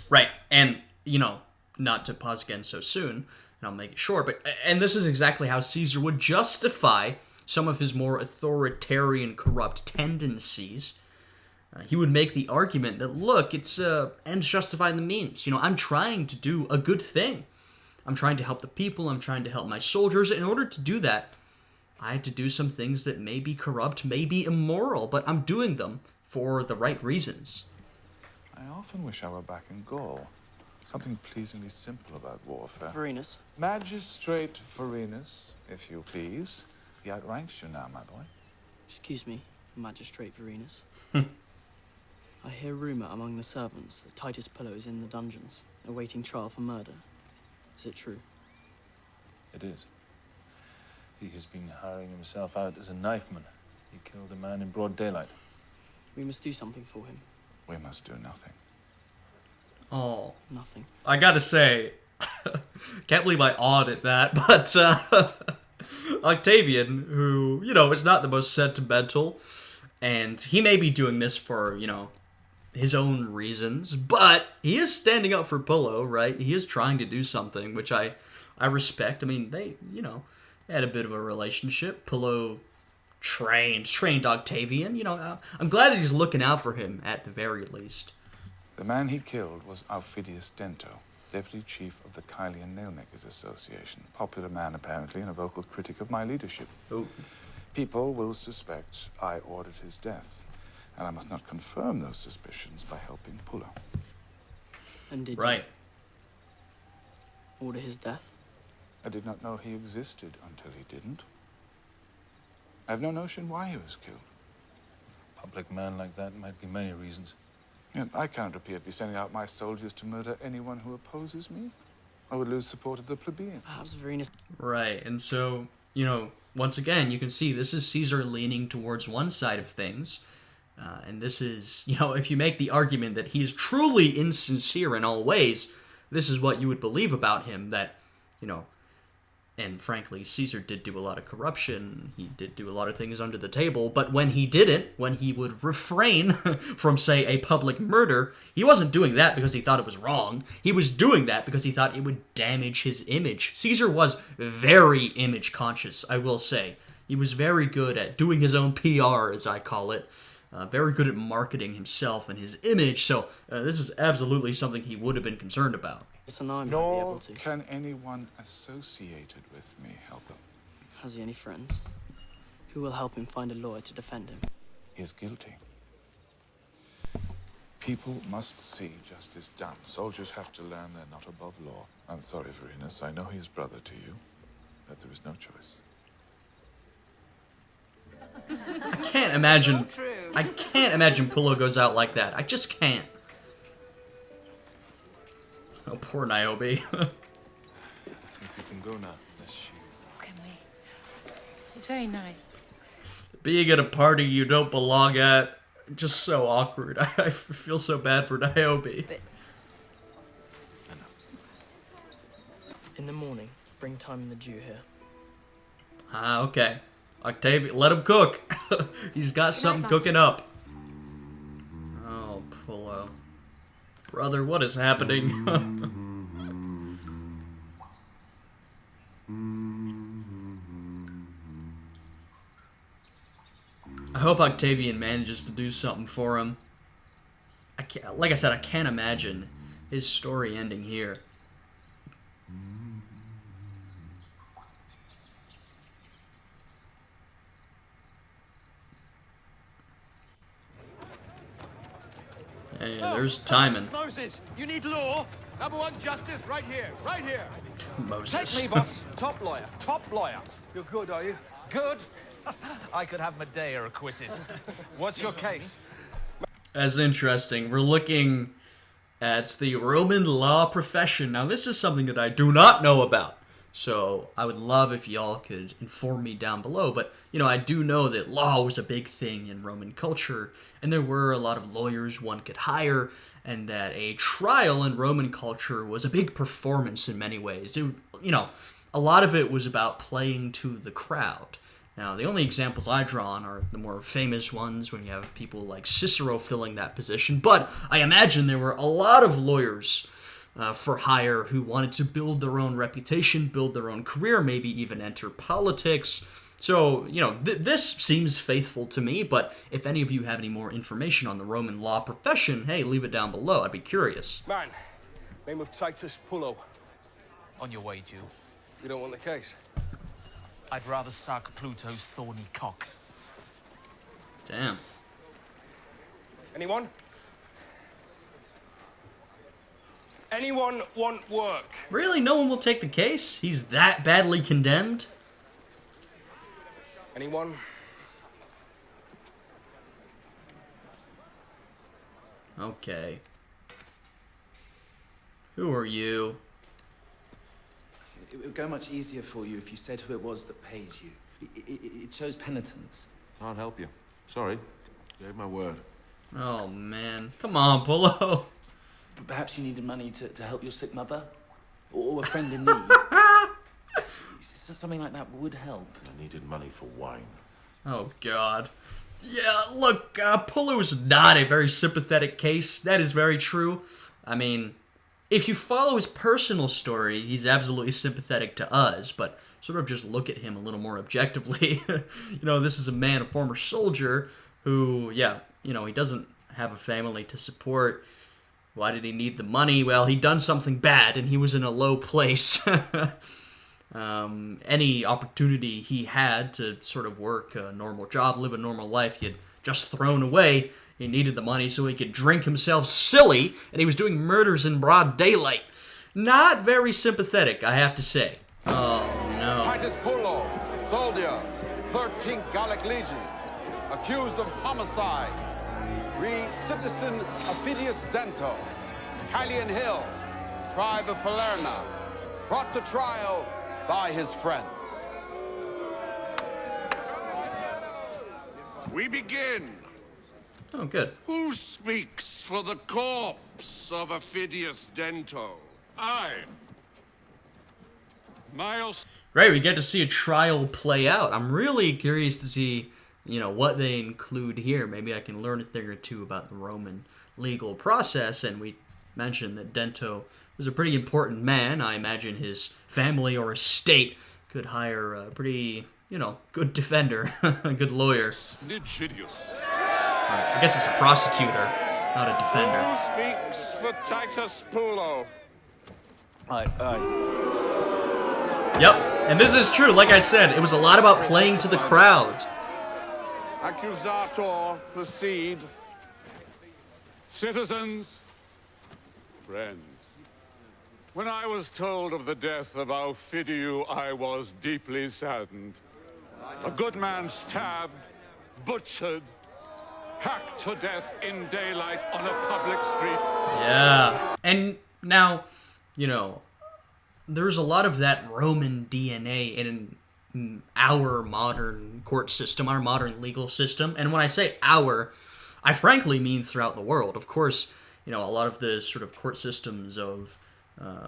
Right, and, you know, not to pause again so soon, and I'll make it short, but, and this is exactly how Caesar would justify some of his more authoritarian, corrupt tendencies. He would make the argument that, look, it's ends justify the means. You know, I'm trying to do a good thing. I'm trying to help the people. I'm trying to help my soldiers. In order to do that, I have to do some things that may be corrupt, may be immoral, but I'm doing them for the right reasons. I often wish I were back in Gaul. Something pleasingly simple about warfare. Vorenus. Magistrate Vorenus, if you please. He outranks you now, my boy. Excuse me, Magistrate Vorenus. I hear rumor among the servants that Titus Pullo is in the dungeons, awaiting trial for murder. Is it true? It is. He has been hiring himself out as a knifeman. He killed a man in broad daylight. We must do something for him. We must do nothing. Oh. Nothing. I gotta say, can't believe I awed at that, but Octavian, who, you know, is not the most sentimental, and he may be doing this for, you know, his own reasons, but he is standing up for Pullo, right? He is trying to do something, which I respect. I mean, they, you know, had a bit of a relationship. Pullo trained Octavian. You know, I'm glad that he's looking out for him at the very least. The man he killed was Aufidius Dento, deputy chief of the Kylian Nailmakers Association. Popular man, apparently, and a vocal critic of my leadership. Oh. People will suspect I ordered his death, and I must not confirm those suspicions by helping Pullo. And did right. you order his death? I did not know he existed until he didn't. I have no notion why he was killed. A public man like that might be many reasons. Yet I cannot appear to be sending out my soldiers to murder anyone who opposes me. I would lose support of the plebeian. Perhaps Vorenus. Right, and so, you know, once again, you can see this is Caesar leaning towards one side of things. And this is, you know, if you make the argument that he is truly insincere in all ways, this is what you would believe about him, that, you know, and frankly, Caesar did do a lot of corruption, he did do a lot of things under the table, but when he didn't, when he would refrain from, say, a public murder, he wasn't doing that because he thought it was wrong. He was doing that because he thought it would damage his image. Caesar was very image conscious, I will say. He was very good at doing his own PR, as I call it. Very good at marketing himself and his image, so this is absolutely something he would have been concerned about. Nor can anyone associated with me help him. Has he any friends? Who will help him find a lawyer to defend him? He is guilty. People must see justice done. Soldiers have to learn they're not above law. I'm sorry, Vorenus. I know he is brother to you, but there is no choice. I can't imagine Pullo goes out like that. I just can't. Oh, poor Niobe. I think we can go now, unless you... Can we? It's very nice. Being at a party you don't belong at, just so awkward. I feel so bad for Niobe. But... In the morning, bring time in the Jew here. Ah, okay. Octavian, let him cook. He's got something cooking up. Oh, Pullo. Brother, what is happening? I hope Octavian manages to do something for him. Like I said, I can't imagine his story ending here. Hey, there's Timon. Moses, you need law. Number one justice, right here, right here. Moses. Take me, boss. Top lawyer. Top lawyer. You're good, are you? Good. I could have Medea acquitted. What's your case? That's interesting. We're looking at the Roman law profession. Now, this is something that I do not know about. So I would love if y'all could inform me down below. But, you know, I do know that law was a big thing in Roman culture, and there were a lot of lawyers one could hire, and that a trial in Roman culture was a big performance in many ways. It, you know, a lot of it was about playing to the crowd. Now, the only examples I draw on are the more famous ones when you have people like Cicero filling that position, but I imagine there were a lot of lawyers for hire who wanted to build their own reputation, build their own career, maybe even enter politics. So, you know, this seems faithful to me, but if any of you have any more information on the Roman law profession, hey, leave it down below. I'd be curious. Man, name of Titus Pullo. On your way, Jew. You don't want the case? I'd rather suck Pluto's thorny cock. Damn. Anyone? Anyone want work? Really? No one will take the case? He's that badly condemned? Anyone? Okay. Who are you? It would go much easier for you if you said who it was that paid you. It shows penitence. Can't help you. Sorry. Gave my word. Oh, man. Come on, Pullo. But perhaps you needed money to help your sick mother? Or a friend in need? Something like that would help. I needed money for wine. Oh, God. Yeah, look, Pullo's not a very sympathetic case. That is very true. I mean, if you follow his personal story, he's absolutely sympathetic to us, but sort of just look at him a little more objectively. You know, this is a man, a former soldier, who, yeah, you know, he doesn't have a family to support. Why did he need the money? Well, he'd done something bad, and he was in a low place. Any opportunity he had to sort of work a normal job, live a normal life, he had just thrown away. He needed the money so he could drink himself silly, and he was doing murders in broad daylight. Not very sympathetic, I have to say. Oh, no. Titus Pullo, soldier, 13th Gallic Legion, accused of homicide. Citizen Aphidius Dento, Caelian Hill, tribe of Falerna, brought to trial by his friends. We begin. Oh, good. Who speaks for the corpse of Aphidius Dento? I. Miles. Great, we get to see a trial play out. I'm really curious to see, you know, what they include here. Maybe I can learn a thing or two about the Roman legal process. And we mentioned that Dento was a pretty important man. I imagine his family or estate could hire a pretty, you know, good defender, a good lawyer. Nigidius. I guess it's a prosecutor, not a defender. Who speaks for Titus Pullo? Yep, and this is true. Like I said, it was a lot about playing to the crowd. Accusator, proceed. Citizens, friends, when I was told of the death of Aufidiu, I was deeply saddened. A good man stabbed, butchered, hacked to death in daylight on a public street. Yeah, and now, you know, there's a lot of that Roman DNA in our modern court system, our modern legal system. And when I say our, I frankly mean throughout the world. Of course, you know, a lot of the sort of court systems of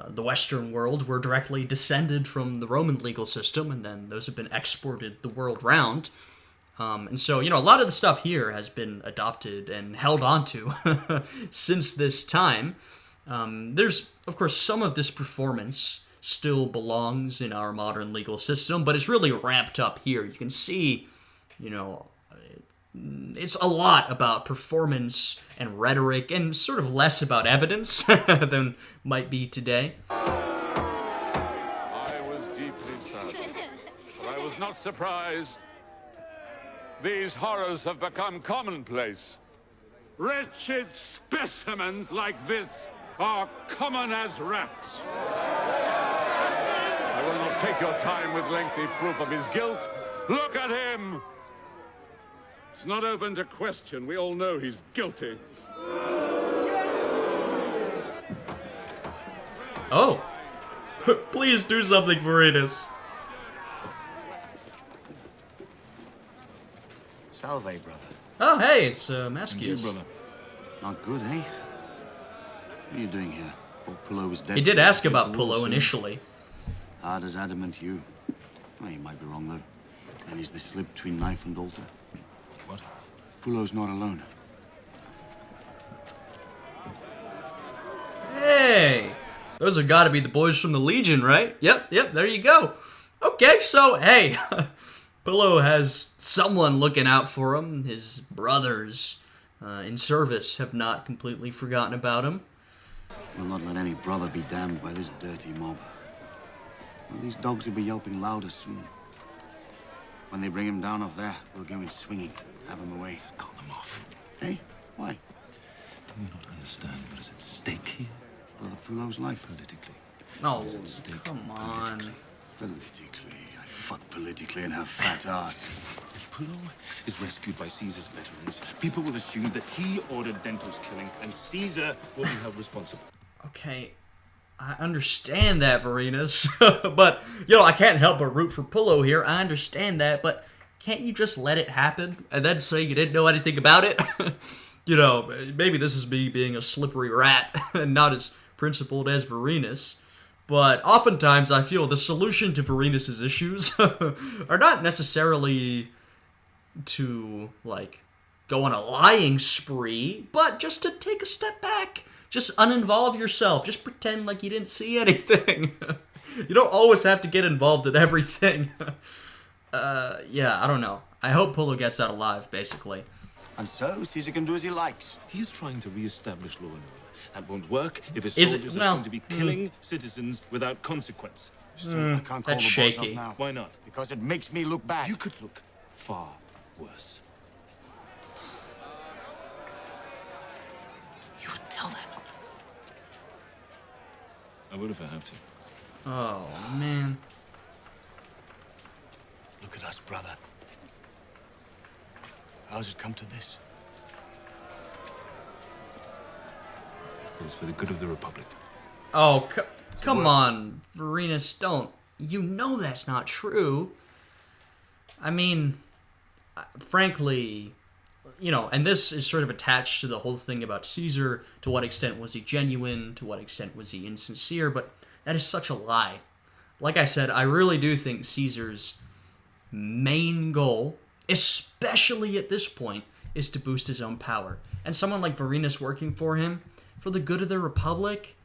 the Western world were directly descended from the Roman legal system, and then those have been exported the world round. And so, you know, a lot of the stuff here has been adopted and held onto since this time. There's, of course, some of this performance still belongs in our modern legal system, but it's really ramped up here. You can see, you know, it's a lot about performance and rhetoric and sort of less about evidence than might be today. I was deeply saddened, but I was not surprised. These horrors have become commonplace. Wretched specimens like this are common as rats. I will not take your time with lengthy proof of his guilt. Look at him! It's not open to question. We all know he's guilty. Oh. Please do something for Enos. Salve, brother. Oh, hey, it's Mascius. brother. Not good, eh? What are you doing here? Thought Pullo was dead. He did ask about Pullo initially. Hard as adamant, you. Well, you might be wrong, though. And he's the slip between knife and altar. What? Pullo's not alone. Hey! Those have got to be the boys from the Legion, right? Yep, there you go. Okay, so, hey, Pullo has someone looking out for him. His brothers in service have not completely forgotten about him. We'll not let any brother be damned by this dirty mob. Well, these dogs will be yelping louder soon. When they bring him down off there, we'll go in swinging, have him away. Call them off. Hey, why? Do you not understand what is at stake here? Brother Pullo's life. Politically. Oh, What is at stake come on. Politically. I fuck politically and have fat ass. If Pullo is rescued by Caesar's veterans, people will assume that he ordered Dento's killing, and Caesar will be held responsible. Okay, I understand that, Varinus. But, I can't help but root for Pullo here. I understand that, but can't you just let it happen and then say you didn't know anything about it? Maybe this is me being a slippery rat and not as principled as Varinus. But oftentimes I feel the solution to Varinus' issues are not necessarily to, go on a lying spree, but just to take a step back. Just uninvolve yourself. Just pretend like you didn't see anything. You don't always have to get involved in everything. I don't know. I hope Pullo gets out alive, basically. And so, Caesar can do as he likes. He is trying to re-establish law and order. That won't work if his Is it? soldiers are No. soon to be killing citizens without consequence. Still, I can't call That's the shaky. boss off now. Why not? Because it makes me look bad. You could look far worse. You would tell them. I will if I have to. Oh, man. Look at us, brother. How's it come to this? It is for the good of the Republic. Oh, come on, Varinus, don't. You know that's not true. I mean, frankly, and this is sort of attached to the whole thing about Caesar. To what extent was he genuine? To what extent was he insincere? But that is such a lie. Like I said, I really do think Caesar's main goal, especially at this point, is to boost his own power. And someone like Varinus working for him, for the good of the Republic,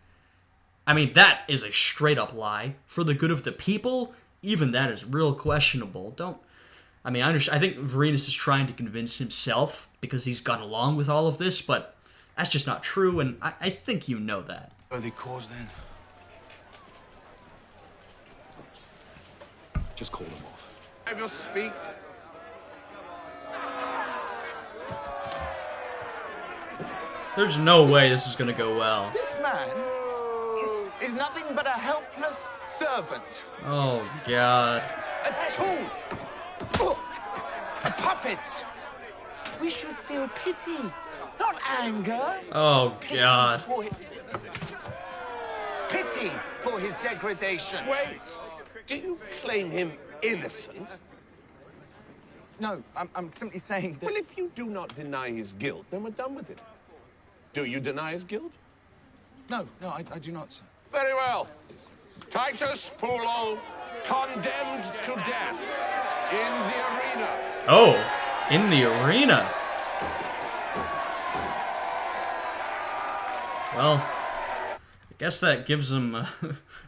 I mean, that is a straight-up lie. For the good of the people, even that is real questionable. I think Varinus is trying to convince himself because he's gone along with all of this, but that's just not true, and I think you know that. Worthy cause, then. Just call them off. I will speak. There's no way this is gonna go well. This man is nothing but a helpless servant. Oh, God. A tool. A puppet. We should feel pity, not anger. Oh, God. Pity for his degradation. Wait. Do you claim him innocent? No, I'm simply saying that... Well, if you do not deny his guilt, then we're done with it. Do you deny his guilt? No, I do not, sir. Very well. Titus Pullo, condemned to death in the arena. Oh, in the arena. Well, I guess that gives him a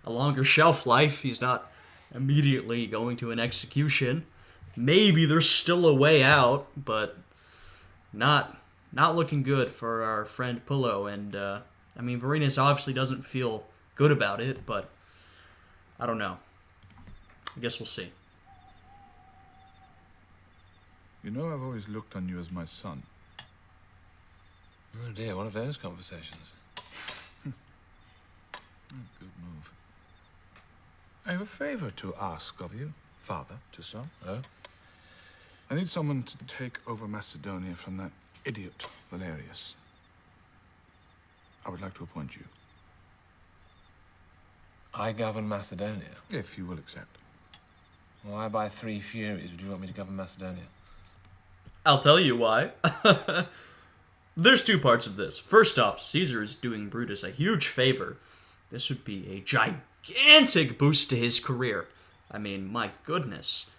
longer shelf life. He's not immediately going to an execution. Maybe there's still a way out, but not looking good for our friend Pullo. And, Varinus obviously doesn't feel good about it, but I don't know. I guess we'll see. You know, I've always looked on you as my son. Oh dear, one of those conversations. Good move. I have a favor to ask of you, father to son. Oh? I need someone to take over Macedonia from that idiot, Valerius. I would like to appoint you. I govern Macedonia? If you will accept. Why by 3 Furies would you want me to govern Macedonia? I'll tell you why. There's 2 parts of this. First off, Caesar is doing Brutus a huge favor. This would be a gigantic boost to his career. I mean, my goodness.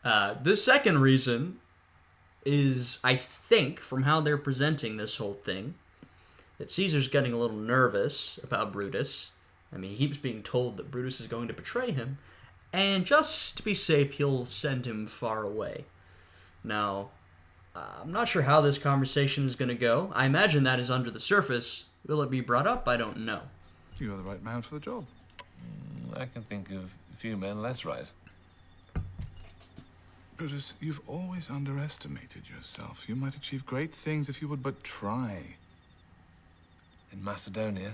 The second reason is, I think, from how they're presenting this whole thing, that Caesar's getting a little nervous about Brutus. I mean, he keeps being told that Brutus is going to betray him, and just to be safe, he'll send him far away. Now, I'm not sure how this conversation is going to go. I imagine that is under the surface. Will it be brought up? I don't know. You're the right man for the job. I can think of a few men less right. Brutus, you've always underestimated yourself. You might achieve great things if you would but try. In Macedonia?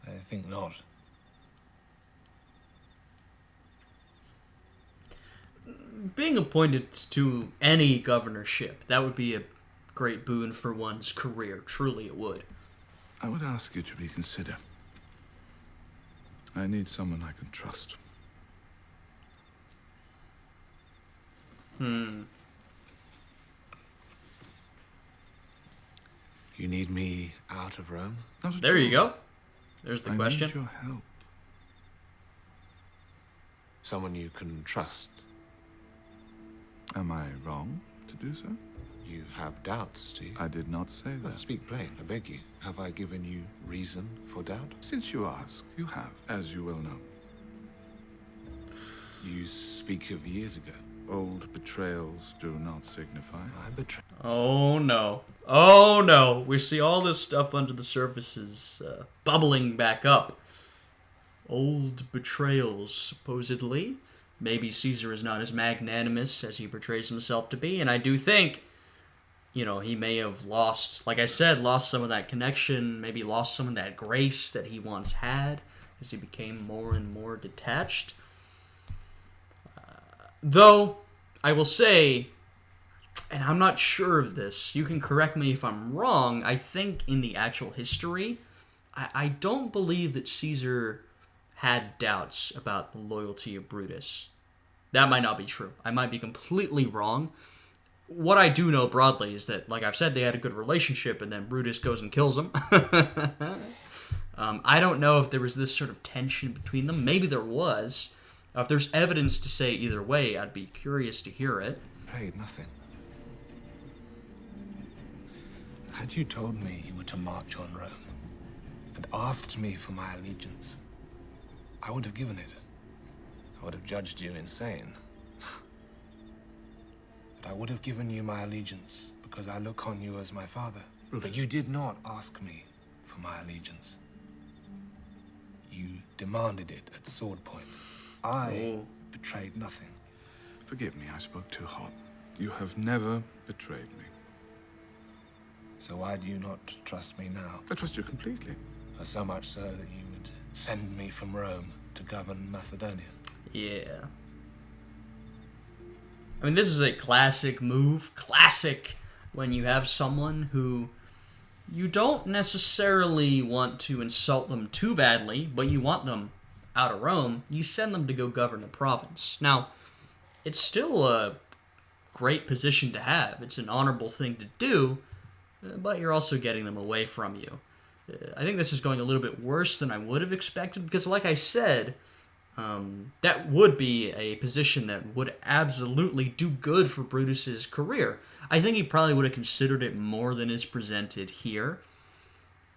I think not. Being appointed to any governorship, that would be a great boon for one's career. Truly it would. I would ask you to reconsider. I need someone I can trust. You need me out of Rome? There you go. There's the question. I need your help. Someone you can trust. Am I wrong to do so? You have doubts, do you? I did not say that. Speak plain, I beg you. Have I given you reason for doubt? Since you ask, you have, as you well know. You speak of years ago. Old betrayals do not signify. I betray. Oh no. Oh no. We see all this stuff under the surface is bubbling back up. Old betrayals, supposedly. Maybe Caesar is not as magnanimous as he portrays himself to be, and I do think, you know, he may have lost, like I said, lost some of that connection, maybe lost some of that grace that he once had as he became more and more detached. Though, I will say, and I'm not sure of this, you can correct me if I'm wrong, I think in the actual history, I don't believe that Caesar had doubts about the loyalty of Brutus. That might not be true. I might be completely wrong. What I do know broadly is that, like I've said, they had a good relationship, and then Brutus goes and kills him. I don't know if there was this sort of tension between them. Maybe there was. If there's evidence to say either way, I'd be curious to hear it. Paid nothing. Had you told me you were to march on Rome and asked me for my allegiance, I would have given it. I would have judged you insane. But I would have given you my allegiance because I look on you as my father. But you did not ask me for my allegiance. You demanded it at sword point. I betrayed nothing. Forgive me, I spoke too hot. You have never betrayed me. So why do you not trust me now? I trust you completely. So much so that you would send me from Rome to govern Macedonia. Yeah. I mean, this is a classic move. Classic when you have someone who you don't necessarily want to insult them too badly, but you want them out of Rome. You send them to go govern a province. Now, it's still a great position to have. It's an honorable thing to do, but you're also getting them away from you. I think this is going a little bit worse than I would have expected, because like I said, that would be a position that would absolutely do good for Brutus's career. I think he probably would have considered it more than is presented here.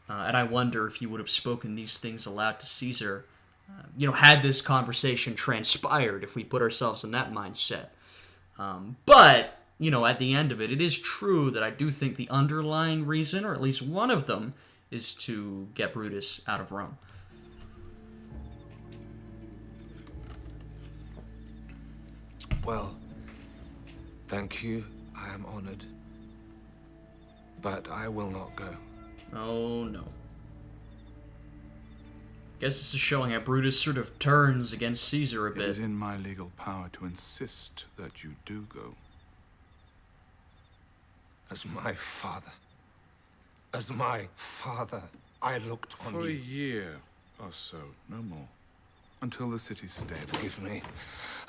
And I wonder if he would have spoken these things aloud to Caesar, had this conversation transpired, if we put ourselves in that mindset. But, at the end of it, it is true that I do think the underlying reason, or at least one of them, is to get Brutus out of Rome. Well, thank you. I am honored. But I will not go. Oh, no. Guess this is showing how Brutus sort of turns against Caesar a bit. It is in my legal power to insist that you do go. As my father. As my father, I looked on you. For a year or so, no more. Until the city's stable. Forgive me.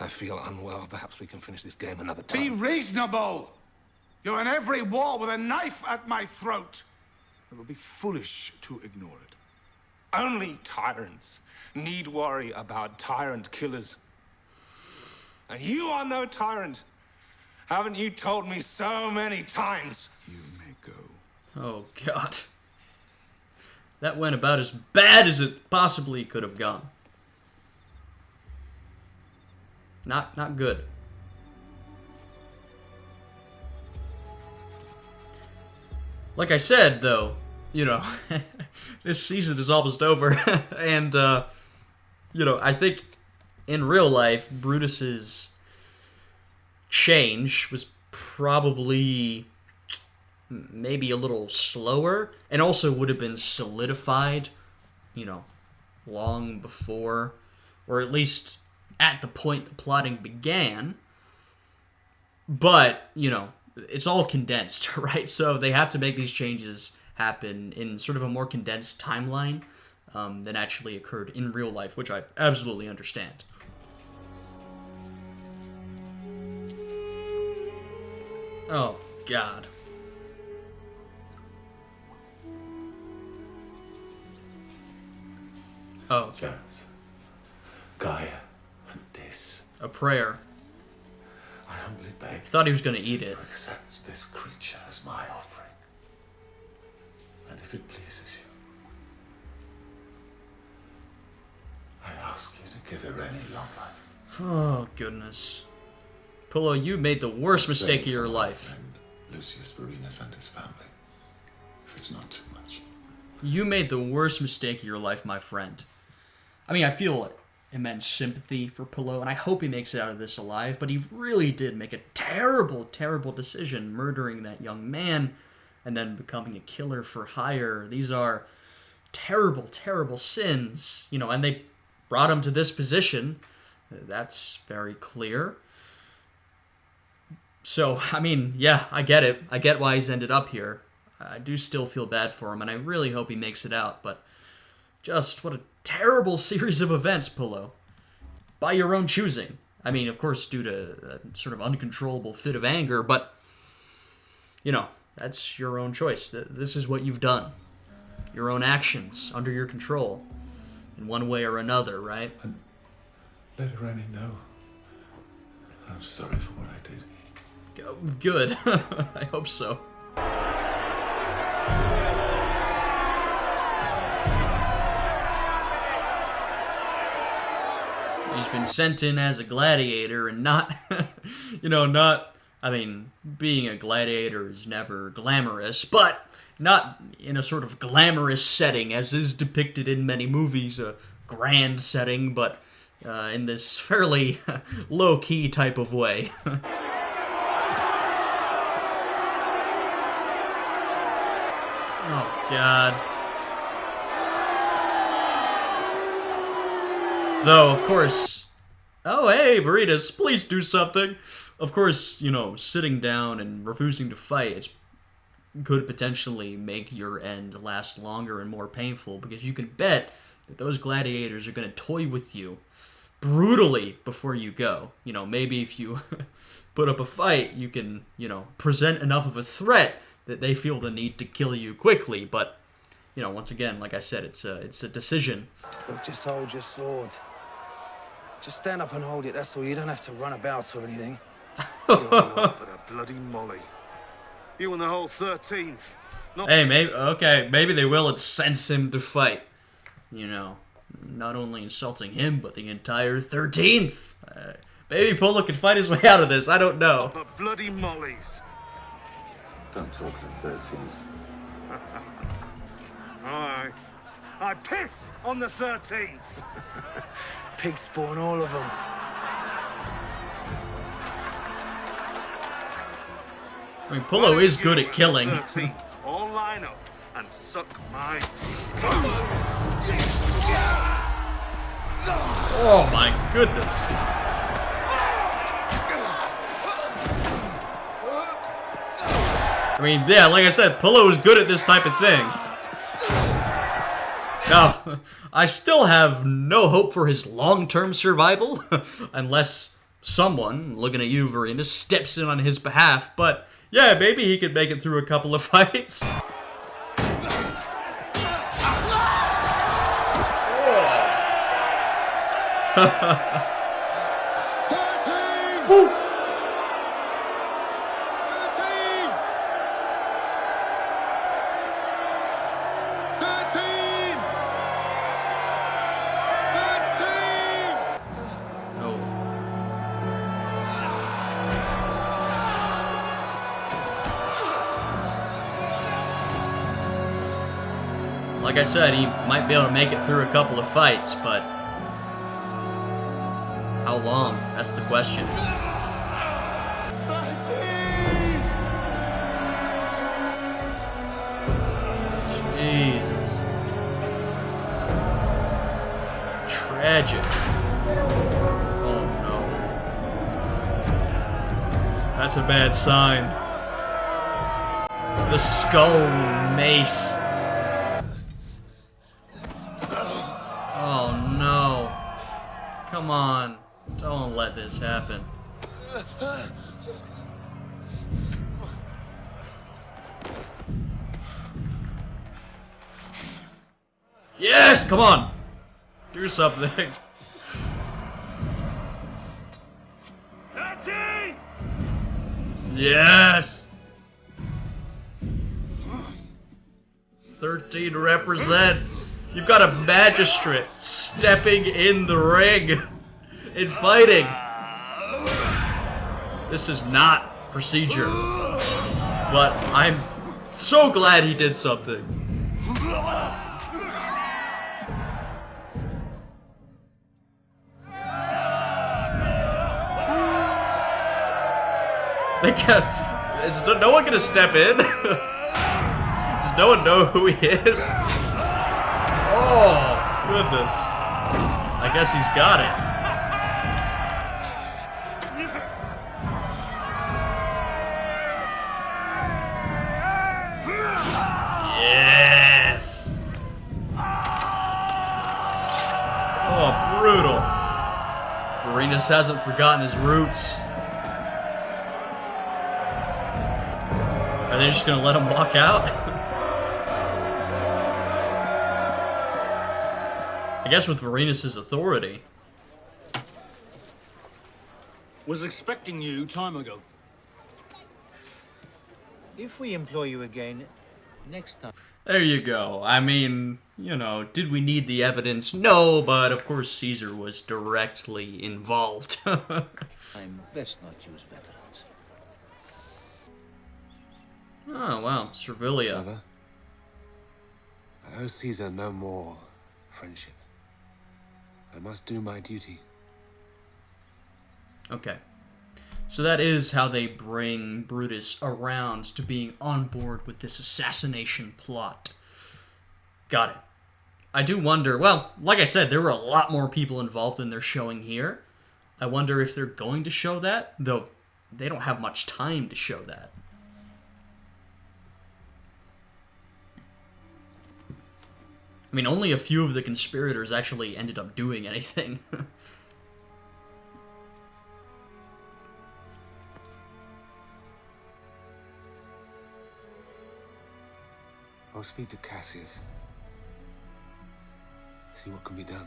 I feel unwell. Perhaps we can finish this game another time. Be reasonable! You're in every war with a knife at my throat. It would be foolish to ignore it. Only tyrants need worry about tyrant killers. And you are no tyrant. Haven't you told me so many times? You may go. Oh, God. That went about as bad as it possibly could have gone. Not good. Like I said, though, you know, this season is almost over, and, you know, I think in real life, Brutus's change was probably maybe a little slower, and also would have been solidified, you know, long before, or at least at the point the plotting began. But, you know, it's all condensed, right? So they have to make these changes happen in sort of a more condensed timeline than actually occurred in real life, which I absolutely understand. Oh, God. Oh, okay. Gaia, and this. A prayer. I humbly beg. He thought he was going to eat it. Accept this creature as my offering. And if it pleases you, I ask you to give Irene long life. Oh, goodness. Pullo, you made the worst mistake of your life. Lucius Vorenus and his family. If it's not too much. You made the worst mistake of your life, my friend. I mean, I feel immense sympathy for Pullo, and I hope he makes it out of this alive, but he really did make a terrible, terrible decision murdering that young man and then becoming a killer for hire. These are terrible, terrible sins, you know, and they brought him to this position. That's very clear. So, I mean, yeah, I get it. I get why he's ended up here. I do still feel bad for him, and I really hope he makes it out, but just what a terrible series of events, Pullo. By your own choosing. I mean, of course, due to a sort of uncontrollable fit of anger, but, you know, that's your own choice. This is what you've done. Your own actions, under your control, in one way or another, right? And let Irene know. I'm sorry for what I did. Good. I hope so. He's been sent in as a gladiator and not, you know, I mean, being a gladiator is never glamorous, but not in a sort of glamorous setting as is depicted in many movies, a grand setting, but in this fairly low-key type of way. Oh, God. Though, of course... Oh, hey, Vorenus, please do something! Of course, you know, sitting down and refusing to fight could potentially make your end last longer and more painful, because you can bet that those gladiators are going to toy with you brutally before you go. You know, maybe if you put up a fight, you can, you know, present enough of a threat that they feel the need to kill you quickly, but, you know, once again, like I said, it's a decision. Look, just hold your sword. Just stand up and hold it, that's all. You don't have to run about or anything. You're not but a bloody Molly. You and the whole 13th. Hey, maybe they will incense him to fight. You know, not only insulting him, but the entire 13th. Maybe Pullo can fight his way out of this, I don't know. But bloody Mollies. Don't talk to the 13th. I piss on the 13th. Pig spawn, all of them. I mean, Pullo is good at killing. 13th, all line up and suck my... Oh my goodness. I mean, yeah, like I said, Pullo is good at this type of thing. Now, I still have no hope for his long-term survival, unless someone, looking at you, Vorenus, steps in on his behalf, but yeah, maybe he could make it through a couple of fights. Like I said, he might be able to make it through a couple of fights, but how long? That's the question. Jesus. Tragic. Oh no. That's a bad sign. The skull mace. Oh no. Come on. Don't let this happen. Yes! Come on! Do something. Yes! 13 represent. You've got a magistrate stepping in the ring and fighting. This is not procedure. But I'm so glad he did something. Is no one gonna step in? Does no one know who he is? Oh, goodness. I guess he's got it. Yes! Oh, brutal. Vorenus hasn't forgotten his roots. Are they just gonna let him walk out? I guess with Vorenus' authority. Was expecting you time ago. If we employ you again, next time. There you go. I mean, you know, did we need the evidence? No, but of course Caesar was directly involved. I'm best not use veterans. Oh, wow. Servilia. Mother, I owe Caesar no more friendship. I must do my duty. Okay. So that is how they bring Brutus around to being on board with this assassination plot. Got it. I do wonder, well, like I said, there were a lot more people involved than they're showing here. I wonder if they're going to show that, though they don't have much time to show that. I mean, only a few of the conspirators actually ended up doing anything. I'll speak to Cassius. See what can be done.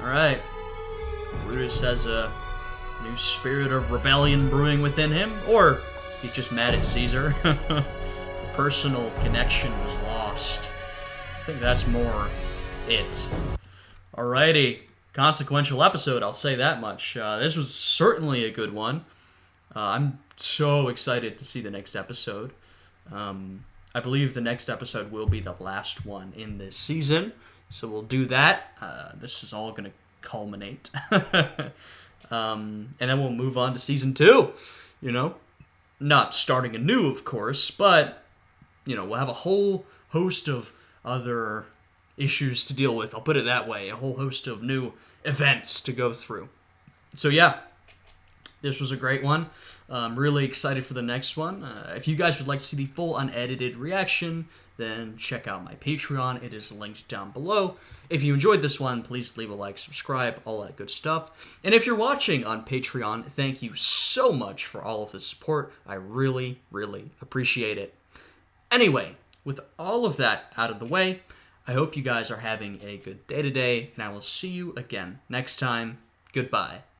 Alright. Brutus has a new spirit of rebellion brewing within him, or he's just mad at Caesar. The personal connection was lost. I think that's more it. Alrighty. Consequential episode, I'll say that much. This was certainly a good one. I'm so excited to see the next episode. I believe the next episode will be the last one in this season. So we'll do that. This is all going to culminate. And then we'll move on to season 2. You know, not starting anew, of course, but, you know, we'll have a whole host of other issues to deal with. I'll put it that way. A whole host of new events to go through. So yeah, this was a great one. I'm really excited for the next one. If you guys would like to see the full unedited reaction, then check out my Patreon. It is linked down below. If you enjoyed this one, please leave a like, subscribe, all that good stuff. And if you're watching on Patreon, thank you so much for all of the support. I really, really appreciate it. Anyway, with all of that out of the way, I hope you guys are having a good day today, and I will see you again next time. Goodbye.